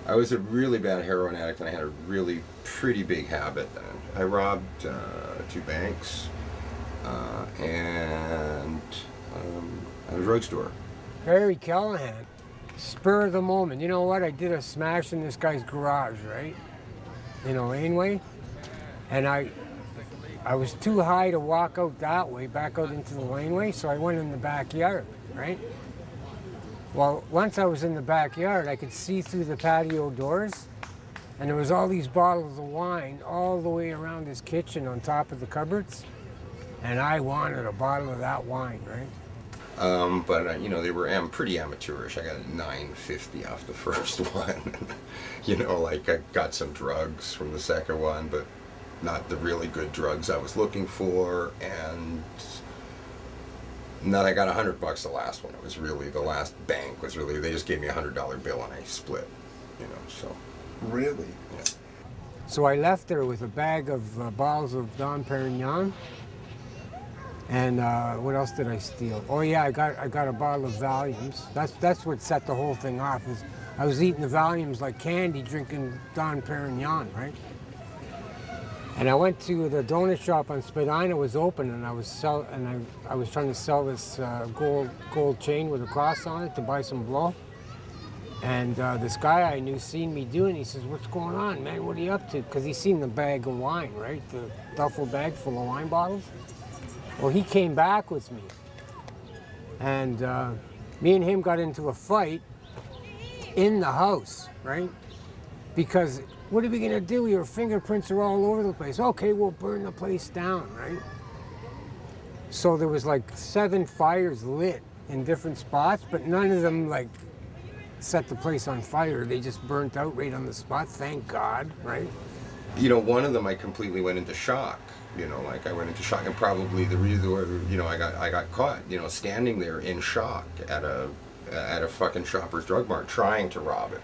I was a really bad heroin addict, and I had a really pretty big habit. I robbed 2 banks and a drugstore. Barry Callahan, spur of the moment. You know what? I did a smash in this guy's garage, right? You know, Laneway. And I was too high to walk out that way, back out into the laneway, so I went in the backyard, right? Well, once I was in the backyard, I could see through the patio doors, and there was all these bottles of wine all the way around his kitchen on top of the cupboards, and I wanted a bottle of that wine, right? But you know, they were pretty amateurish. I got a $9.50 off the first one. You know, like I got some drugs from the second one, but not the really good drugs I was looking for. And then I got $100 the last one. It was really, the last bank was really, they just gave me $100 bill and I split. You know, so. Really? Yeah. So I left there with a bag of bottles of Dom Perignon. And what else did I steal? Oh yeah, I got a bottle of Valiums. That's what set the whole thing off. Is I was eating the Valiums like candy, drinking Dom Perignon, right? And I went to the donut shop on Spadina, was open, and I was trying to sell this gold chain with a cross on it to buy some blow. And this guy I knew seen me doing. He says, "What's going on, man? What are you up to?" Because he seen the bag of wine, right? The duffel bag full of wine bottles. Well, he came back with me, and me and him got into a fight in the house, right? Because what are we gonna do? Your fingerprints are all over the place. Okay, we'll burn the place down, right? So there was like 7 fires lit in different spots, but none of them like set the place on fire. They just burnt out right on the spot, thank God, right? You know, one of them I completely went into shock. You know, like I went into shock, and probably the reason why, you know, I got caught, you know, standing there in shock at a fucking Shoppers Drug Mart trying to rob it,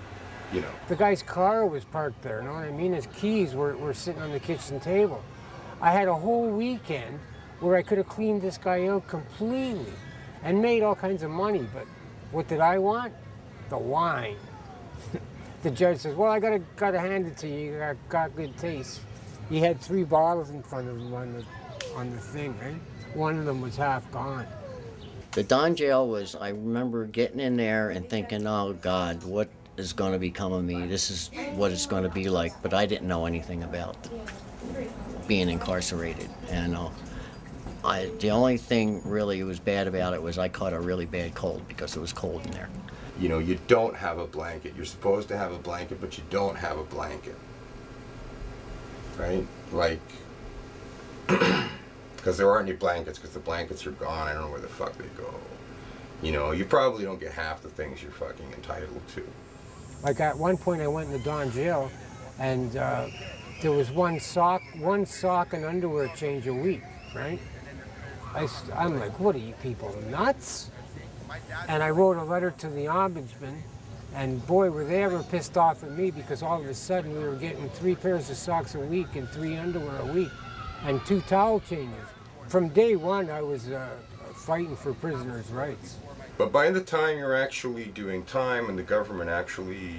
you know. The guy's car was parked there, you know what I mean? His keys were sitting on the kitchen table. I had a whole weekend where I could have cleaned this guy out completely and made all kinds of money, but what did I want? The wine. The judge says, "Well, I gotta hand it to you. You got good taste." He had 3 bottles in front of him on the thing, right? One of them was half gone. The Don jail was, I remember getting in there and thinking, oh God, what is going to become of me? This is what it's going to be like. But I didn't know anything about being incarcerated. And the only thing really was bad about it was I caught a really bad cold because it was cold in there. You know, you don't have a blanket. You're supposed to have a blanket, but you don't have a blanket. Right? Like, because there aren't any blankets, because the blankets are gone. I don't know where the fuck they go. You know, you probably don't get half the things you're fucking entitled to. Like at one point I went in the Don jail, and there was one sock and underwear change a week, right? I'm like, what are you people, nuts? And I wrote a letter to the ombudsman, and boy, were they ever pissed off at me, because all of a sudden we were getting 3 pairs of socks a week and 3 underwear a week and 2 towel changes. From day one, I was fighting for prisoners' rights. But by the time you're actually doing time and the government actually,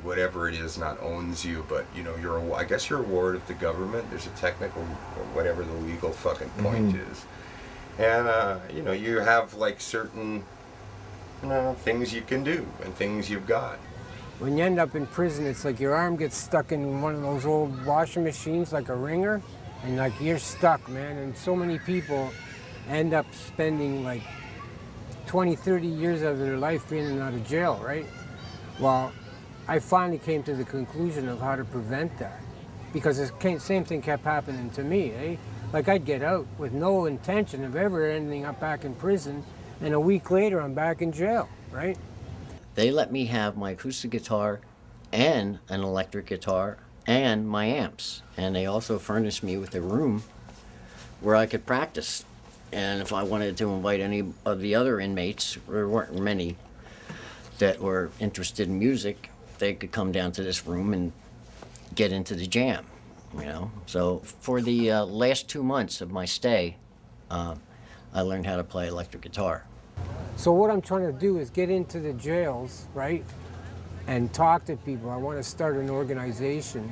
whatever it is, not owns you, but you know, I guess you're a ward of the government. There's a technical, whatever the legal fucking point is. And, you know, you have like certain things you can do and things you've got. When you end up in prison, it's like your arm gets stuck in one of those old washing machines, like a wringer, and like you're stuck, man. And so many people end up spending like 20, 30 years of their life being in and out of jail, right? Well, I finally came to the conclusion of how to prevent that, because the same thing kept happening to me, eh? Like I'd get out with no intention of ever ending up back in prison, and a week later I'm back in jail, right? They let me have my acoustic guitar and an electric guitar and my amps. And they also furnished me with a room where I could practice. And if I wanted to invite any of the other inmates, there weren't many that were interested in music, they could come down to this room and get into the jam, you know. So for the last 2 months of my stay, I learned how to play electric guitar. So what I'm trying to do is get into the jails, right? and talk to people. I want to start an organization.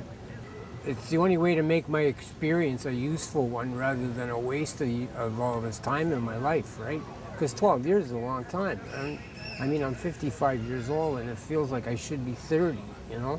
It's the only way to make my experience a useful one rather than a waste of all this time in my life, right? Because 12 years is a long time. I mean, I'm 55 years old and it feels like I should be 30, you know?